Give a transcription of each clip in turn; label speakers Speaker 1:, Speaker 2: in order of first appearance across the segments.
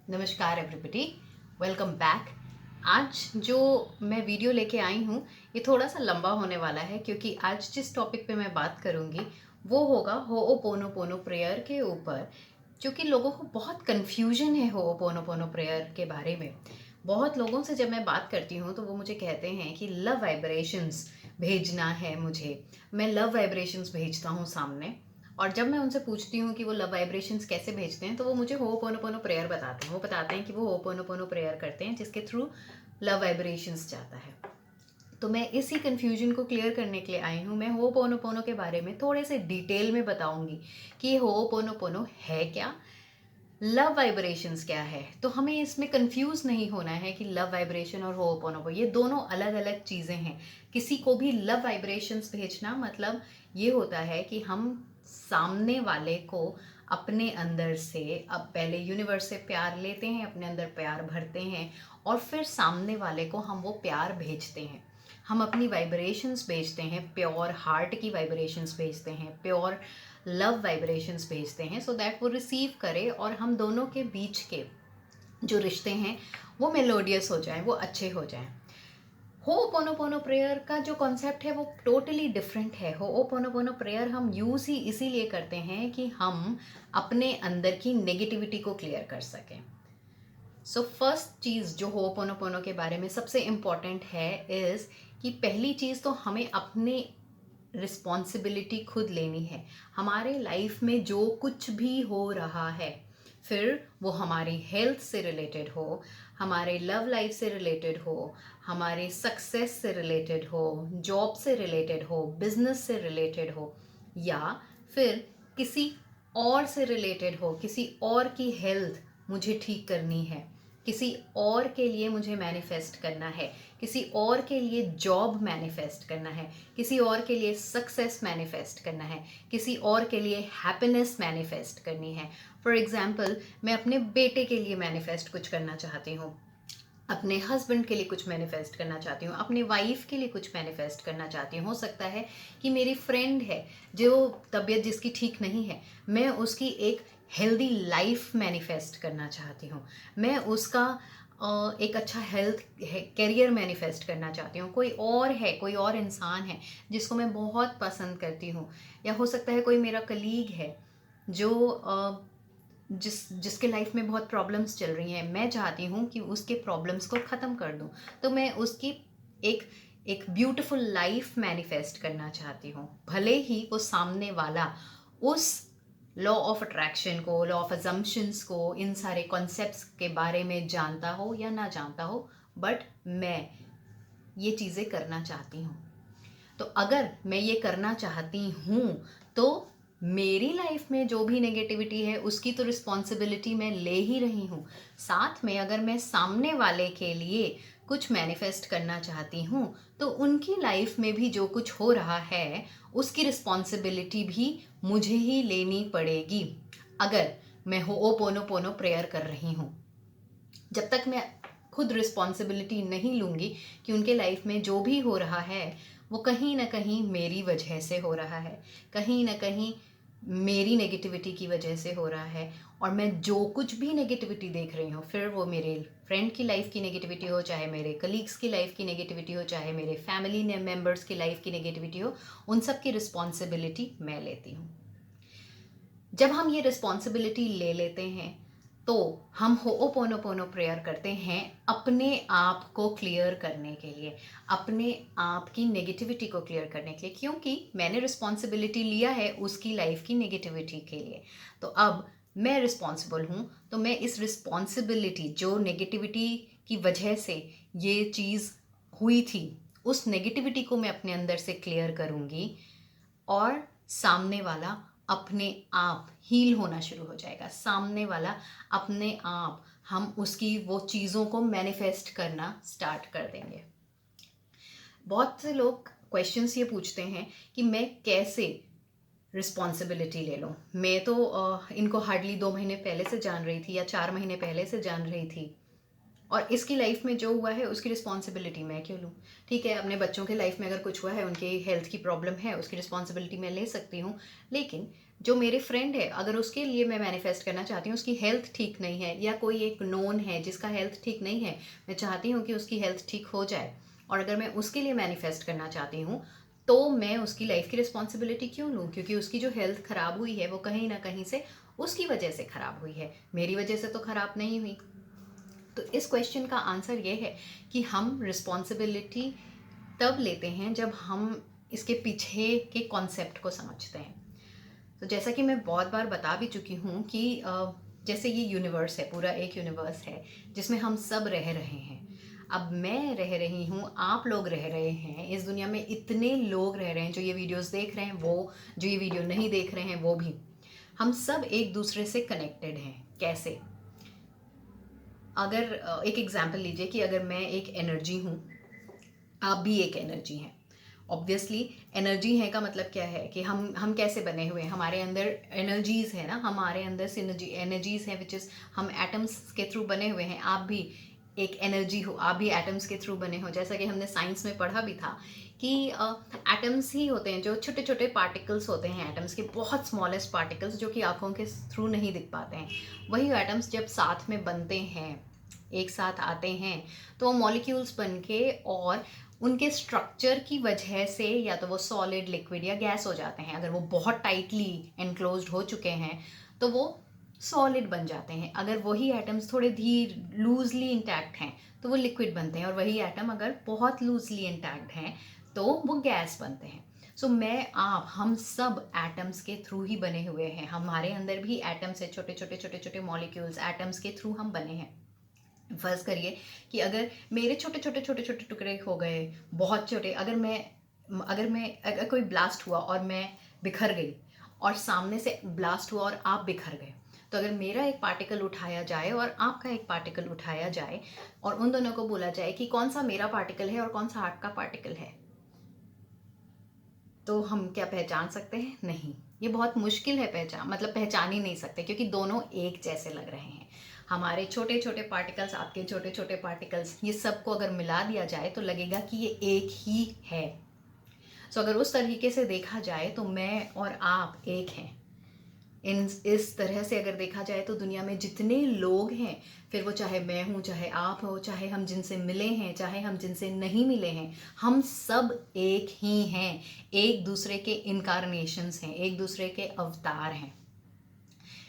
Speaker 1: नमस्कार everybody, welcome back. आज जो मैं वीडियो लेके आई हूँ ये थोड़ा सा लंबा होने वाला है क्योंकि आज जिस टॉपिक पे मैं बात करूँगी वो होगा होओपोनोपोनो प्रेयर के ऊपर। क्योंकि लोगों को बहुत कन्फ्यूजन है होओपोनोपोनो प्रेयर के बारे में। बहुत लोगों से जब मैं बात करती हूँ तो वो मुझे कहते हैं कि लव वाइब्रेशंस भेजना है मुझे, मैं लव वाइब्रेशंस भेजता हूँ सामने। और जब मैं उनसे पूछती हूँ कि वो लव वाइब्रेशंस कैसे भेजते हैं तो वो मुझे होओपोनोपोनो प्रेयर बताते हैं। वो बताते हैं कि वो होओपोनोपोनो प्रेयर करते हैं जिसके थ्रू लव वाइब्रेशंस जाता है। तो मैं इसी कन्फ्यूजन को क्लियर करने के लिए आई हूँ। मैं होओपोनोपोनो के बारे में थोड़े से डिटेल में बताऊंगी कि होओपोनोपोनो है क्या, लव वाइब्रेशंस क्या है। तो हमें इसमें कंफ्यूज नहीं होना है कि लव वाइब्रेशन और होओपोनोपो ये दोनों अलग अलग चीज़ें हैं। किसी को भी लव वाइब्रेशंस भेजना मतलब ये होता है कि हम सामने वाले को अपने अंदर से अब पहले यूनिवर्स से प्यार लेते हैं, अपने अंदर प्यार भरते हैं और फिर सामने वाले को हम वो प्यार भेजते हैं। हम अपनी वाइब्रेशंस भेजते हैं, प्योर हार्ट की वाइब्रेशंस भेजते हैं, प्योर लव वाइब्रेशंस भेजते हैं सो दैट वो रिसीव करे और हम दोनों के बीच के जो रिश्ते हैं वो मेलोडियस हो जाएं, वो अच्छे हो जाएं। होओपोनोपोनो प्रेयर का जो कॉन्सेप्ट है वो टोटली डिफरेंट है। होओपोनोपोनो प्रेयर हम यूज़ ही इसीलिए करते हैं कि हम अपने अंदर की नेगेटिविटी को क्लियर कर सकें। सो फर्स्ट चीज़ जो होओपोनोपोनो के बारे में सबसे इम्पॉर्टेंट है इज़ कि पहली चीज़ तो हमें अपने रिस्पॉन्सिबिलिटी खुद लेनी है। हमारे लाइफ में जो कुछ भी हो रहा है, फिर वो हमारी हेल्थ से रिलेटेड हो, हमारे लव लाइफ से रिलेटेड हो, हमारे सक्सेस से रिलेटेड हो, जॉब से रिलेटेड हो, बिजनेस से रिलेटेड हो, या फिर किसी और से रिलेटेड हो, किसी और की हेल्थ मुझे ठीक करनी है, किसी और के लिए मुझे मैनिफेस्ट करना है, किसी और के लिए जॉब मैनिफेस्ट करना है, किसी और के लिए सक्सेस मैनिफेस्ट करना है, किसी और के लिए हैप्पीनेस मैनिफेस्ट करनी है। फॉर एग्जाम्पल, मैं अपने बेटे के लिए मैनिफेस्ट कुछ करना चाहती हूँ, अपने हस्बैंड के लिए कुछ मैनिफेस्ट करना चाहती हूँ, अपने वाइफ के लिए कुछ मैनिफेस्ट करना चाहती हूँ। हो सकता है कि मेरी फ्रेंड है जो तबीयत जिसकी ठीक नहीं है, मैं उसकी एक हेल्दी लाइफ मैनिफेस्ट करना चाहती हूँ। मैं उसका एक अच्छा हेल्थ करियर मैनिफेस्ट करना चाहती हूँ। कोई और है, कोई और इंसान है जिसको मैं बहुत पसंद करती हूँ, या हो सकता है कोई मेरा कलीग है जो जिसके लाइफ में बहुत प्रॉब्लम्स चल रही हैं। मैं चाहती हूँ कि उसके प्रॉब्लम्स को ख़त्म कर दूँ, तो मैं उसकी एक एक ब्यूटीफुल लाइफ मैनिफेस्ट करना चाहती हूँ। भले ही वो सामने वाला उस लॉ ऑफ अट्रैक्शन को, लॉ ऑफ अजम्पशंस को, इन सारे कॉन्सेप्ट्स के बारे में जानता हो या ना जानता हो, बट मैं ये चीज़ें करना चाहती हूँ। तो अगर मैं ये करना चाहती हूँ तो मेरी लाइफ में जो भी नेगेटिविटी है उसकी तो रिस्पॉन्सिबिलिटी मैं ले ही रही हूँ। साथ में अगर मैं सामने वाले के लिए कुछ मैनिफेस्ट करना चाहती हूँ तो उनकी लाइफ में भी जो कुछ हो रहा है उसकी रिस्पॉन्सिबिलिटी भी मुझे ही लेनी पड़ेगी, अगर मैं होओपोनोपोनो प्रेयर कर रही हूँ। जब तक मैं खुद रिस्पॉन्सिबिलिटी नहीं लूँगी कि उनके लाइफ में जो भी हो रहा है वो कहीं ना कहीं मेरी वजह से हो रहा है, कहीं ना कहीं मेरी नेगेटिविटी की वजह से हो रहा है, और मैं जो कुछ भी नेगेटिविटी देख रही हूँ, फिर वो मेरे फ्रेंड की लाइफ की नेगेटिविटी हो, चाहे मेरे कलीग्स की लाइफ की नेगेटिविटी हो, चाहे मेरे फैमिली मेम्बर्स की लाइफ की नेगेटिविटी हो, उन सब की रिस्पॉन्सिबिलिटी मैं लेती हूँ। जब हम ये रिस्पॉन्सिबिलिटी ले लेते हैं तो हम होओपोनोपोनो प्रेयर करते हैं अपने आप को क्लियर करने के लिए, अपने आप की नेगेटिविटी को क्लियर करने के लिए, क्योंकि मैंने रिस्पॉन्सिबिलिटी लिया है उसकी लाइफ की नेगेटिविटी के लिए। तो अब मैं रिस्पॉन्सिबल हूँ, तो मैं इस रिस्पॉन्सिबिलिटी जो नेगेटिविटी की वजह से ये चीज़ हुई थी, उस नेगेटिविटी को मैं अपने अंदर से क्लियर करूँगी और सामने वाला अपने आप हील होना शुरू हो जाएगा। सामने वाला अपने आप, हम उसकी वो चीज़ों को मैनिफेस्ट करना स्टार्ट कर देंगे। बहुत से लोग क्वेश्चंस ये पूछते हैं कि मैं कैसे रिस्पॉन्सिबिलिटी ले लूँ। मैं तो इनको हार्डली 2 महीने पहले से जान रही थी या 4 महीने पहले से जान रही थी, और इसकी लाइफ में जो हुआ है उसकी रिस्पॉन्सिबिलिटी मैं क्यों लूँ। ठीक है, अपने बच्चों के लाइफ में अगर कुछ हुआ है, उनकी हेल्थ की प्रॉब्लम है, उसकी रिस्पॉन्सिबिलिटी मैं ले सकती हूँ, लेकिन जो मेरे फ्रेंड है, अगर उसके लिए मैं मैनिफेस्ट करना चाहती हूँ, उसकी हेल्थ ठीक नहीं है, या कोई एक नोन है जिसका हेल्थ ठीक नहीं है, मैं चाहती हूँ कि उसकी हेल्थ ठीक हो जाए, और अगर मैं उसके लिए मैनिफेस्ट करना चाहती हूँ, तो मैं उसकी लाइफ की रिस्पॉन्सिबिलिटी क्यों लूँ? क्योंकि उसकी जो हेल्थ ख़राब हुई है वो कहीं ना कहीं से उसकी वजह से ख़राब हुई है, मेरी वजह से तो ख़राब नहीं हुई। तो इस क्वेश्चन का आंसर ये है कि हम रिस्पॉन्सिबिलिटी तब लेते हैं जब हम इसके पीछे के कॉन्सेप्ट को समझते हैं। तो जैसा कि मैं बहुत बार बता भी चुकी हूँ कि जैसे ये यूनिवर्स है, पूरा एक यूनिवर्स है जिसमें हम सब रह रहे हैं। अब मैं रह रही हूँ, आप लोग रह रहे हैं, इस दुनिया में इतने लोग रह रहे हैं, जो ये वीडियोस देख रहे हैं वो, जो ये वीडियो नहीं देख रहे हैं वो भी, हम सब एक दूसरे से कनेक्टेड हैं। कैसे? अगर एक एग्जांपल लीजिए कि अगर मैं एक एनर्जी हूँ, आप भी एक एनर्जी हैं। ऑब्वियसली एनर्जी है का मतलब क्या है कि हम कैसे बने हुए हैं, हमारे अंदर एनर्जीज है ना, हमारे अंदर सिनर्जी एनर्जीज है, विच इज़ हम एटम्स के थ्रू बने हुए हैं। आप भी एक एनर्जी हो, आप भी एटम्स के थ्रू बने हो। जैसा कि हमने साइंस में पढ़ा भी था कि एटम्स ही होते हैं, जो छोटे छोटे पार्टिकल्स होते हैं एटम्स के, बहुत स्मॉलेस्ट पार्टिकल्स जो कि आंखों के थ्रू नहीं दिख पाते हैं। वही एटम्स जब साथ में बनते हैं, एक साथ आते हैं, तो वो मॉलिक्यूल्स बन के, और उनके स्ट्रक्चर की वजह से या तो वो सॉलिड, लिक्विड या गैस हो जाते हैं। अगर वो बहुत टाइटली एनक्लोज्ड हो चुके हैं तो वो सॉलिड बन जाते हैं। अगर वही एटम्स थोड़े धीर लूजली इंटैक्ट हैं तो वो लिक्विड बनते हैं, और वही एटम अगर बहुत लूजली इंटैक्ट हैं तो वो गैस बनते हैं। सो मैं, आप, हम सब एटम्स के थ्रू ही बने हुए हैं। हमारे अंदर भी एटम्स है, छोटे छोटे छोटे छोटे मॉलिक्यूल्स, एटम्स के थ्रू हम बने हैं। फर्ज करिए कि अगर मेरे छोटे छोटे छोटे छोटे टुकड़े हो गए, बहुत छोटे, अगर कोई ब्लास्ट हुआ और मैं बिखर गई, और सामने से ब्लास्ट हुआ और आप बिखर गए, तो अगर मेरा एक पार्टिकल उठाया जाए और आपका एक पार्टिकल उठाया जाए, और उन दोनों को बोला जाए कि कौन सा मेरा पार्टिकल है और कौन सा आपका पार्टिकल है, तो हम क्या पहचान सकते हैं? नहीं। ये बहुत मुश्किल है पहचान, मतलब पहचान ही नहीं सकते, क्योंकि दोनों एक जैसे लग रहे हैं। हमारे छोटे छोटे पार्टिकल्स, आपके छोटे छोटे पार्टिकल्स, ये सबको अगर मिला दिया जाए तो लगेगा कि ये एक ही है। सो अगर उस तरीके से देखा जाए तो मैं और आप एक हैं। इस तरह से अगर देखा जाए तो दुनिया में जितने लोग हैं, फिर वो चाहे मैं हूँ, चाहे आप हो, चाहे हम जिनसे मिले हैं, चाहे हम जिनसे नहीं मिले हैं, हम सब एक ही हैं। एक दूसरे के इनकारनेशंस हैं, एक दूसरे के अवतार हैं,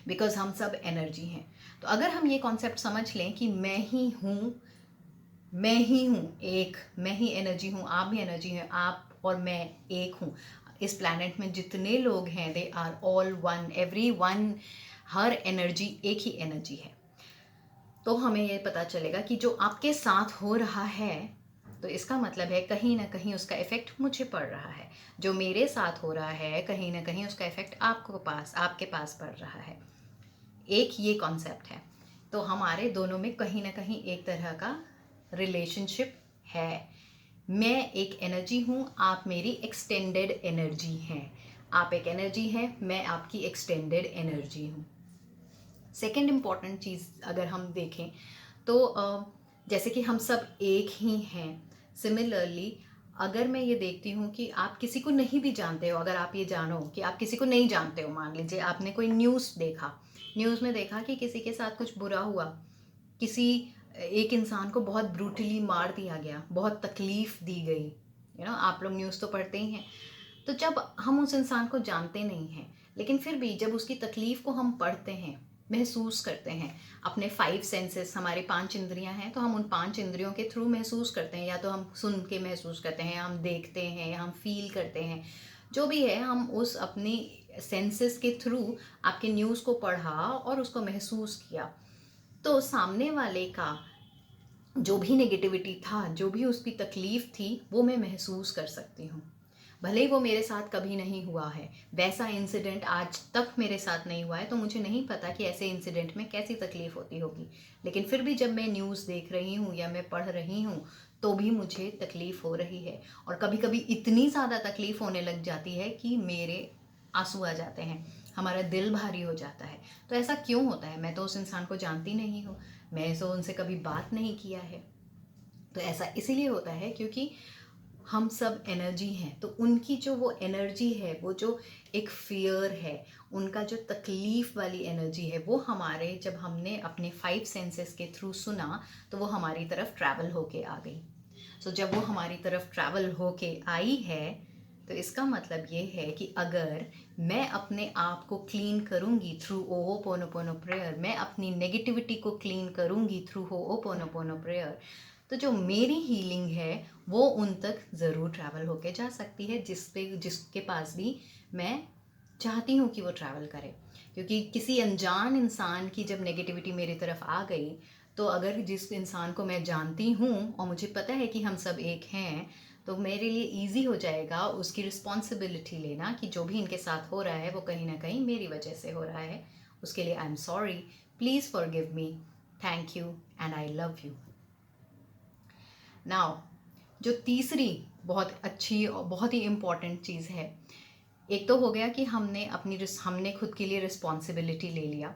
Speaker 1: बिकॉज हम सब एनर्जी हैं। तो अगर हम ये कॉन्सेप्ट समझ लें कि मैं ही हूँ, मैं ही हूँ एक, मैं ही एनर्जी हूँ, आप भी एनर्जी हैं, आप और मैं एक हूँ। इस प्लैनेट में जितने लोग हैं, they are all one, every one, हर एनर्जी एक ही एनर्जी है। तो हमें ये पता चलेगा कि जो आपके साथ हो रहा है, तो इसका मतलब है कहीं ना कहीं उसका इफेक्ट मुझे पड़ रहा है। जो मेरे साथ हो रहा है, कहीं ना कहीं उसका इफेक्ट आपके पास पड़ रहा है। एक ये कॉन्सेप्ट है। तो हमारे दोनों में कहीं ना कहीं एक तरह का रिलेशनशिप है। मैं एक एनर्जी हूँ, आप मेरी एक्सटेंडेड एनर्जी हैं। आप एक एनर्जी हैं, मैं आपकी एक्सटेंडेड एनर्जी हूँ। सेकेंड इम्पॉर्टेंट चीज़ अगर हम देखें तो जैसे कि हम सब एक ही हैं, सिमिलरली अगर मैं ये देखती हूँ कि आप किसी को नहीं भी जानते हो, अगर आप ये जानो कि आप किसी को नहीं जानते हो, मान लीजिए आपने कोई न्यूज़ देखा, न्यूज़ में देखा कि किसी के साथ कुछ बुरा हुआ, किसी एक इंसान को बहुत ब्रूटली मार दिया गया, बहुत तकलीफ़ दी गई, आप लोग न्यूज़ तो पढ़ते ही हैं। तो जब हम उस इंसान को जानते नहीं हैं, लेकिन फिर भी जब उसकी तकलीफ़ को हम पढ़ते हैं, महसूस करते हैं, अपने 5 सेंसेस, हमारे 5 इंद्रियां हैं, तो हम उन 5 इंद्रियों के थ्रू महसूस करते हैं। या तो हम सुन के महसूस करते हैं, हम देखते हैं, हम फील करते हैं, जो भी है, हम उस अपनी सेंसेस के थ्रू आपके न्यूज़ को पढ़ा और उसको महसूस किया, तो सामने वाले का जो भी नेगेटिविटी था, जो भी उसकी तकलीफ़ थी, वो मैं महसूस कर सकती हूँ। भले ही वो मेरे साथ कभी नहीं हुआ है, वैसा इंसिडेंट आज तक मेरे साथ नहीं हुआ है, तो मुझे नहीं पता कि ऐसे इंसिडेंट में कैसी तकलीफ़ होती होगी। लेकिन फिर भी जब मैं न्यूज़ देख रही हूँ या मैं पढ़ रही हूँ, तो भी मुझे तकलीफ़ हो रही है, और कभी कभी इतनी ज़्यादा तकलीफ़ होने लग जाती है कि मेरे आंसू आ जाते हैं, हमारा दिल भारी हो जाता है। तो ऐसा क्यों होता है? मैं तो उस इंसान को जानती नहीं हूँ, मैं तो उनसे कभी बात नहीं किया है। तो ऐसा इसीलिए होता है क्योंकि हम सब एनर्जी हैं, तो उनकी जो वो एनर्जी है, वो जो एक फियर है, उनका जो तकलीफ़ वाली एनर्जी है, वो हमारे जब हमने अपने 5 सेंसेस के थ्रू सुना तो वो हमारी तरफ ट्रैवल होके आ गई। सो जब वो हमारी तरफ ट्रैवल होके आई है तो इसका मतलब ये है कि अगर मैं अपने आप को क्लीन करूँगी थ्रू होओपोनोपोनो प्रेयर, मैं अपनी नेगेटिविटी को क्लीन करूँगी थ्रू होओपोनोपोनो प्रेयर, तो जो मेरी हीलिंग है वो उन तक ज़रूर ट्रैवल होके जा सकती है, जिसके पास भी मैं चाहती हूँ कि वो ट्रैवल करे। क्योंकि किसी अनजान इंसान की जब नेगेटिविटी मेरी तरफ आ गई, तो अगर जिस इंसान को मैं जानती हूँ और मुझे पता है कि हम सब एक हैं, तो मेरे लिए ईजी हो जाएगा उसकी रिस्पॉन्सिबिलिटी लेना कि जो भी इनके साथ हो रहा है वो कहीं ना कहीं मेरी वजह से हो रहा है। उसके लिए आई am sorry, please forgive me, thank you and I love you. Now जो तीसरी बहुत अच्छी और बहुत ही इम्पॉर्टेंट चीज़ है, एक तो हो गया कि हमने खुद के लिए रिस्पॉन्सिबिलिटी ले लिया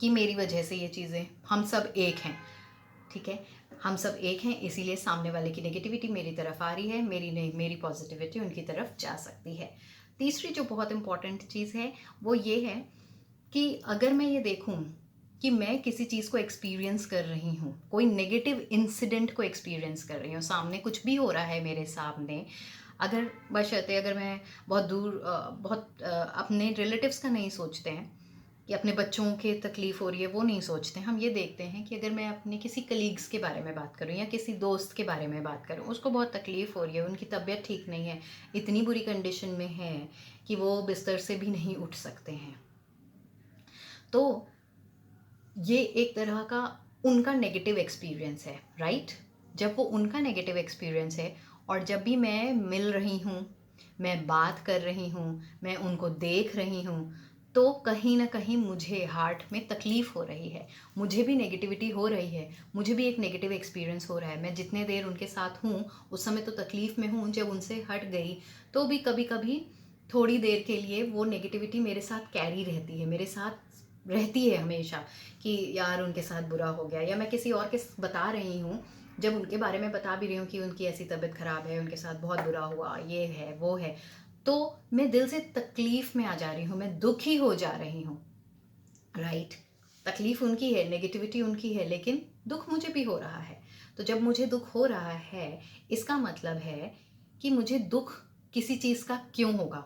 Speaker 1: कि मेरी वजह से ये चीज़ें, हम सब एक हैं, ठीक है, हम सब एक हैं, इसीलिए सामने वाले की नेगेटिविटी मेरी तरफ आ रही है, मेरी पॉजिटिविटी उनकी तरफ जा सकती है। तीसरी जो बहुत इम्पॉर्टेंट चीज़ है वो ये है कि अगर मैं ये देखूं कि मैं किसी चीज़ को एक्सपीरियंस कर रही हूँ, कोई नेगेटिव इंसिडेंट को एक्सपीरियंस कर रही हूँ, सामने कुछ भी हो रहा है मेरे सामने, अगर बशर्ते अगर मैं बहुत दूर अपने रिलेटिव्स का नहीं सोचते हैं कि अपने बच्चों के तकलीफ़ हो रही है वो नहीं सोचते, हम ये देखते हैं कि अगर मैं अपने किसी कलीग्स के बारे में बात करूँ या किसी दोस्त के बारे में बात करूँ, उसको बहुत तकलीफ़ हो रही है, उनकी तबीयत ठीक नहीं है, इतनी बुरी कंडीशन में है कि वो बिस्तर से भी नहीं उठ सकते हैं, तो ये एक तरह का उनका नेगेटिव एक्सपीरियंस है, राइट। जब वो उनका नेगेटिव एक्सपीरियंस है और जब भी मैं मिल रही हूँ, मैं बात कर रही हूँ, मैं उनको देख रही हूँ, तो कहीं ना कहीं मुझे हार्ट में तकलीफ़ हो रही है, मुझे भी नेगेटिविटी हो रही है, मुझे भी एक नेगेटिव एक्सपीरियंस हो रहा है। मैं जितने देर उनके साथ हूँ उस समय तो तकलीफ़ में हूँ, जब उनसे हट गई तो भी कभी कभी थोड़ी देर के लिए वो नेगेटिविटी मेरे साथ कैरी रहती है, मेरे साथ रहती है हमेशा, कि यार उनके साथ बुरा हो गया, या मैं किसी और के बता रही हूँ, जब उनके बारे में बता भी रही हूँ कि उनकी ऐसी तबीयत ख़राब है, उनके साथ बहुत बुरा हुआ, ये है वो है, तो मैं दिल से तकलीफ़ में आ जा रही हूँ, मैं दुखी हो जा रही हूँ, राइट। तकलीफ़ उनकी है, नेगेटिविटी उनकी है, लेकिन दुख मुझे भी हो रहा है। तो जब मुझे दुख हो रहा है, इसका मतलब है कि मुझे दुख किसी चीज़ का क्यों होगा।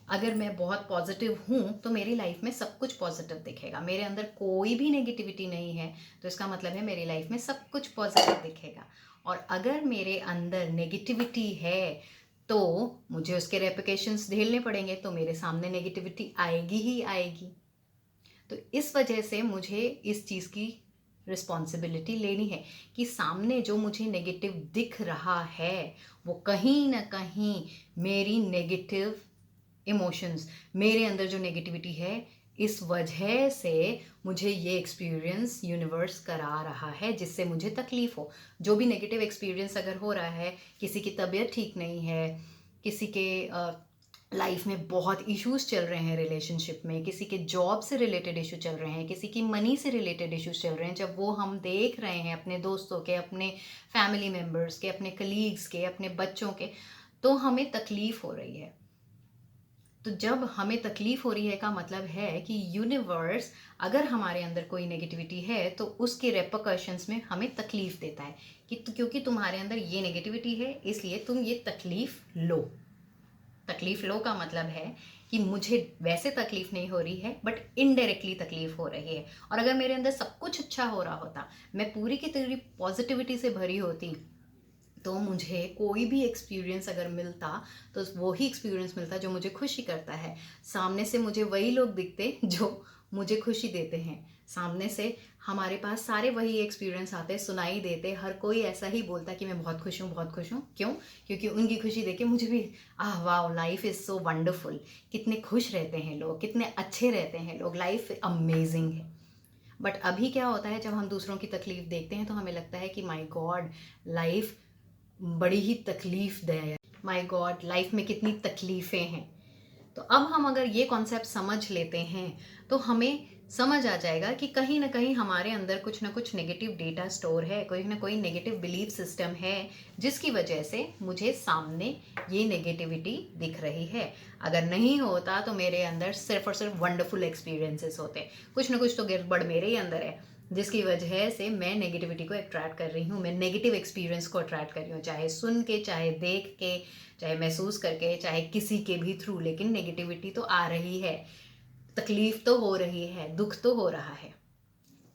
Speaker 1: अगर मैं बहुत पॉजिटिव हूँ तो मेरी लाइफ में सब कुछ पॉजिटिव दिखेगा, मेरे अंदर कोई भी नेगेटिविटी नहीं है तो इसका मतलब है मेरी लाइफ में सब कुछ पॉजिटिव दिखेगा। और अगर मेरे अंदर नेगेटिविटी है तो मुझे उसके रेपिकेशंस झेलने पड़ेंगे, तो मेरे सामने नेगेटिविटी आएगी ही आएगी। तो इस वजह से मुझे इस चीज़ की रिस्पॉन्सिबिलिटी लेनी है कि सामने जो मुझे नेगेटिव दिख रहा है वो कहीं ना कहीं मेरी नेगेटिव इमोशंस, मेरे अंदर जो नेगेटिविटी है, इस वजह से मुझे ये एक्सपीरियंस यूनिवर्स करा रहा है जिससे मुझे तकलीफ़ हो। जो भी नेगेटिव एक्सपीरियंस अगर हो रहा है, किसी की तबीयत ठीक नहीं है, किसी के लाइफ में बहुत इश्यूज चल रहे हैं रिलेशनशिप में, किसी के जॉब से रिलेटेड इशू चल रहे हैं, किसी की मनी से रिलेटेड इश्यूज चल रहे हैं, जब वो हम देख रहे हैं अपने दोस्तों के, अपने फैमिली मेम्बर्स के, अपने कलीग्स के, अपने बच्चों के, तो हमें तकलीफ़ हो रही है। तो जब हमें तकलीफ़ हो रही है का मतलब है कि यूनिवर्स अगर हमारे अंदर कोई नेगेटिविटी है तो उसके रेपरकशंस में हमें तकलीफ़ देता है कि क्योंकि तुम्हारे अंदर ये नेगेटिविटी है इसलिए तुम ये तकलीफ़ लो। तकलीफ़ लो का मतलब है कि मुझे वैसे तकलीफ़ नहीं हो रही है बट इनडायरेक्टली तकलीफ़ हो रही है। और अगर मेरे अंदर सब कुछ अच्छा हो रहा होता, मैं पूरी की पूरी पॉजिटिविटी से भरी होती, तो मुझे कोई भी एक्सपीरियंस अगर मिलता तो वो ही एक्सपीरियंस मिलता जो मुझे खुशी करता है। सामने से मुझे वही लोग दिखते जो मुझे खुशी देते हैं, सामने से हमारे पास सारे वही एक्सपीरियंस आते, सुनाई देते, हर कोई ऐसा ही बोलता कि मैं बहुत खुश हूँ, बहुत खुश हूँ। क्यों? क्योंकि उनकी खुशी देख के मुझे भी वाह, लाइफ इज़ सो वंडरफुल, कितने खुश रहते हैं लोग, कितने अच्छे रहते हैं लोग, लाइफ अमेजिंग है। बट अभी क्या होता है, जब हम दूसरों की तकलीफ देखते हैं तो हमें लगता है कि माई गॉड, लाइफ बड़ी ही तकलीफ दे है, माय गॉड लाइफ में कितनी तकलीफ़ें हैं। तो अब हम अगर ये कॉन्सेप्ट समझ लेते हैं तो हमें समझ आ जाएगा कि कहीं ना कहीं हमारे अंदर कुछ ना कुछ नेगेटिव डेटा स्टोर है, कोई ना कोई नेगेटिव बिलीफ सिस्टम है, जिसकी वजह से मुझे सामने ये नेगेटिविटी दिख रही है। अगर नहीं होता तो मेरे अंदर सिर्फ और सिर्फ वंडरफुल एक्सपीरियंसेस होते। कुछ ना कुछ तो गड़बड़ मेरे ही अंदर है, जिसकी वजह से मैं नेगेटिविटी को अट्रैक्ट कर रही हूँ, मैं नेगेटिव एक्सपीरियंस को अट्रैक्ट कर रही हूँ, चाहे सुन के, चाहे देख के, चाहे महसूस करके, चाहे किसी के भी थ्रू, लेकिन नेगेटिविटी तो आ रही है, तकलीफ तो हो रही है, दुख तो हो रहा है।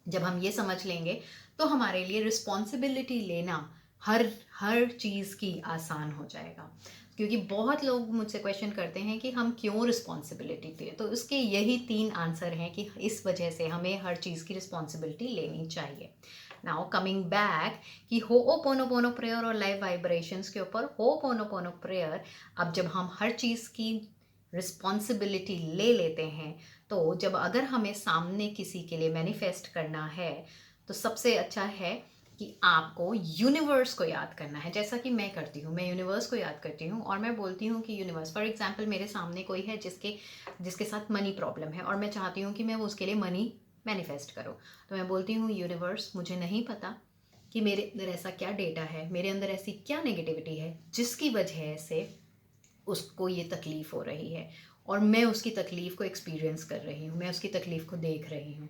Speaker 1: जब हम ये समझ लेंगे तो हमारे लिए रिस्पॉन्सिबिलिटी लेना हर हर चीज़ की आसान हो जाएगा। क्योंकि बहुत लोग मुझसे क्वेश्चन करते हैं कि हम क्यों रिस्पॉन्सिबिलिटी लें, तो उसके यही 3 आंसर हैं कि इस वजह से हमें हर चीज़ की रिस्पॉन्सिबिलिटी लेनी चाहिए। नाउ कमिंग बैक कि होओपोनोपोनो प्रेयर और लाइव वाइब्रेशंस के ऊपर, होओपोनोपोनो प्रेयर, अब जब हम हर चीज़ की रिस्पॉन्सिबिलिटी ले लेते हैं, तो जब अगर हमें सामने किसी के लिए मैनिफेस्ट करना है तो सबसे अच्छा है कि आपको यूनिवर्स को याद करना है, जैसा कि मैं करती हूँ। मैं यूनिवर्स को याद करती हूँ और मैं बोलती हूँ कि यूनिवर्स, फॉर एग्जांपल मेरे सामने कोई है जिसके साथ मनी प्रॉब्लम है और मैं चाहती हूँ कि मैं वो उसके लिए मनी मैनिफेस्ट करूँ, तो मैं बोलती हूँ यूनिवर्स, मुझे नहीं पता कि मेरे अंदर ऐसा क्या डेटा है, मेरे अंदर ऐसी क्या नेगेटिविटी है जिसकी वजह से उसको ये तकलीफ़ हो रही है, और मैं उसकी तकलीफ़ को एक्सपीरियंस कर रही हूँ, मैं उसकी तकलीफ़ को देख रही हूँ।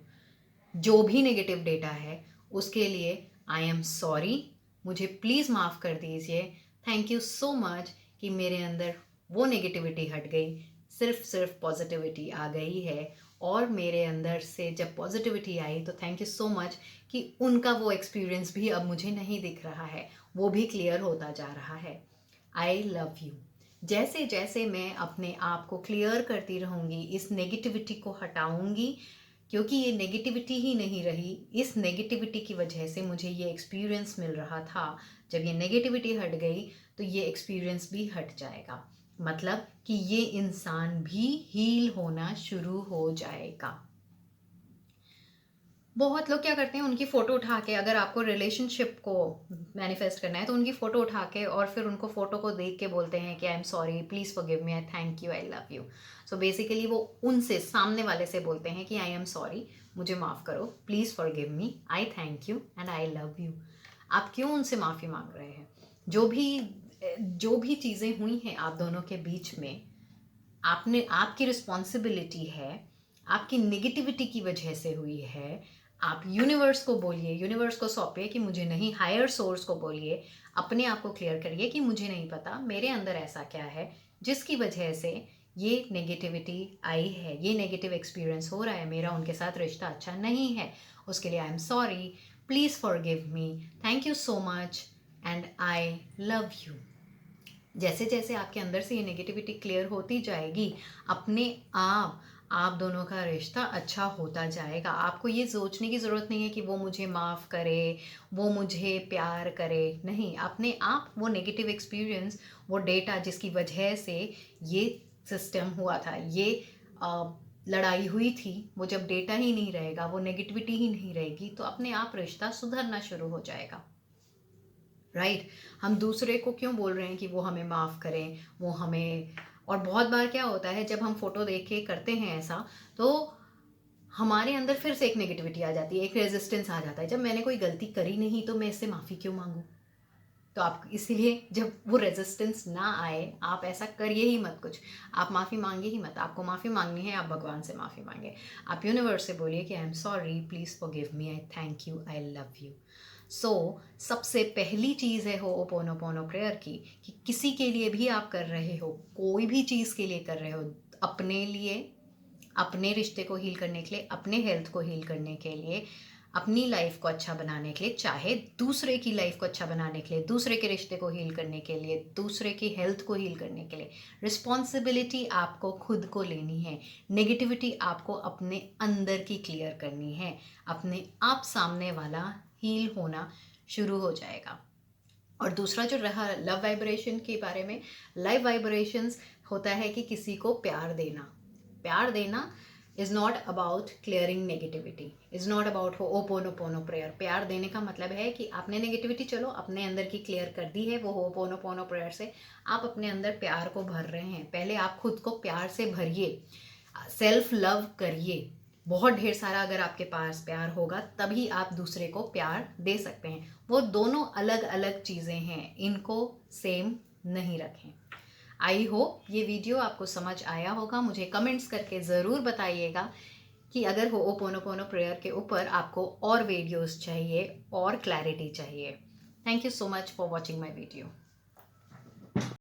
Speaker 1: जो भी नेगेटिव डेटा है उसके लिए आई एम सॉरी, मुझे प्लीज़ माफ़ कर दीजिए, थैंक यू सो मच कि मेरे अंदर वो नेगेटिविटी हट गई, सिर्फ पॉजिटिविटी आ गई है। और मेरे अंदर से जब पॉजिटिविटी आई तो थैंक यू सो मच कि उनका वो एक्सपीरियंस भी अब मुझे नहीं दिख रहा है, वो भी क्लियर होता जा रहा है। आई लव यू। जैसे जैसे मैं अपने आप को क्लियर करती रहूँगी, इस नेगेटिविटी को हटाऊँगी, क्योंकि ये नेगेटिविटी ही नहीं रही, इस नेगेटिविटी की वजह से मुझे ये एक्सपीरियंस मिल रहा था। जब ये नेगेटिविटी हट गई तो ये एक्सपीरियंस भी हट जाएगा, मतलब कि ये इंसान भी हील होना शुरू हो जाएगा। बहुत लोग क्या करते हैं, उनकी फ़ोटो उठा के, अगर आपको रिलेशनशिप को मैनिफेस्ट करना है तो उनकी फ़ोटो उठा के और फिर उनको फ़ोटो को देख के बोलते हैं कि I am sorry, please forgive me, I thank you, I love you. So basically वो उनसे, सामने वाले से बोलते हैं कि आई एम सॉरी, मुझे माफ़ करो, please forgive me, I thank you and I love you. आप क्यों उनसे माफ़ी मांग रहे हैं? जो भी चीज़ें हुई हैं आप दोनों के बीच में, आपकी रिस्पॉन्सिबिलिटी है, आपकी नेगेटिविटी की वजह से हुई है। आप यूनिवर्स को बोलिए, यूनिवर्स को सौंपिए कि मुझे नहीं, हायर सोर्स को बोलिए, अपने आप को क्लियर करिए कि मुझे नहीं पता मेरे अंदर ऐसा क्या है जिसकी वजह से ये नेगेटिविटी आई है, ये नेगेटिव एक्सपीरियंस हो रहा है, मेरा उनके साथ रिश्ता अच्छा नहीं है, उसके लिए आई am sorry, please forgive me, thank you so much and I love you. जैसे जैसे आपके अंदर से ये नेगेटिविटी क्लियर होती जाएगी, अपने आप दोनों का रिश्ता अच्छा होता जाएगा। आपको ये सोचने की ज़रूरत नहीं है कि वो मुझे माफ़ करे, वो मुझे प्यार करे, नहीं, अपने आप वो नेगेटिव एक्सपीरियंस, वो डेटा जिसकी वजह से ये सिस्टम हुआ था, ये लड़ाई हुई थी, वो जब डेटा ही नहीं रहेगा, वो नेगेटिविटी ही नहीं रहेगी, तो अपने आप रिश्ता सुधरना शुरू हो जाएगा। राइट? हम दूसरे को क्यों बोल रहे हैं कि वो हमें माफ़ करें, वो हमें, और बहुत बार क्या होता है जब हम फ़ोटो देख के करते हैं ऐसा, तो हमारे अंदर फिर से एक नेगेटिविटी आ जाती है, एक रेजिस्टेंस आ जाता है, जब मैंने कोई गलती करी नहीं तो मैं इससे माफ़ी क्यों मांगूं? तो आप इसीलिए, जब वो रेजिस्टेंस ना आए, आप ऐसा करिए ही मत कुछ, आप माफ़ी मांगे ही मत। आपको माफ़ी मांगनी है, आप भगवान से माफ़ी मांगे, आप यूनिवर्स से बोलिए कि I am sorry, please forgive me, I thank you, I love you. So सबसे पहली चीज़ है होओपोनोपोनो प्रेयर की, कि किसी के लिए भी आप कर रहे हो, कोई भी चीज़ के लिए कर रहे हो, अपने लिए, अपने रिश्ते को हील करने के लिए, अपने हेल्थ को हील करने के लिए, अपनी लाइफ को अच्छा बनाने के लिए, चाहे दूसरे की लाइफ को अच्छा बनाने के लिए, दूसरे के रिश्ते को हील करने के लिए, दूसरे की हेल्थ को हील करने के लिए, रिस्पॉन्सिबिलिटी आपको खुद को लेनी है। नेगेटिविटी आपको अपने अंदर की क्लियर करनी है, अपने आप सामने वाला हील होना शुरू हो जाएगा। और दूसरा जो रहा लव वाइब्रेशन के बारे में, लाइव वाइब्रेशंस होता है कि किसी को प्यार देना। प्यार देना is not about clearing negativity, is not about ho'oponopono prayer. प्यार देने का मतलब है कि आपने नेगेटिविटी चलो अपने अंदर की क्लियर कर दी है, वो होओपोनोपोनो प्रेयर से आप अपने अंदर प्यार को भर रहे हैं। पहले आप खुद को प्यार से भरिए, सेल्फ लव करिए, बहुत ढेर सारा अगर आपके पास प्यार होगा तभी आप दूसरे को प्यार दे सकते हैं। वो दोनों अलग अलग चीज़ें हैं, इनको सेम नहीं रखें। आई होप ये वीडियो आपको समझ आया होगा। मुझे कमेंट्स करके ज़रूर बताइएगा कि अगर होओपोनोपोनो प्रेयर के ऊपर आपको और वीडियोस चाहिए और क्लैरिटी चाहिए। Thank you so much for watching my video.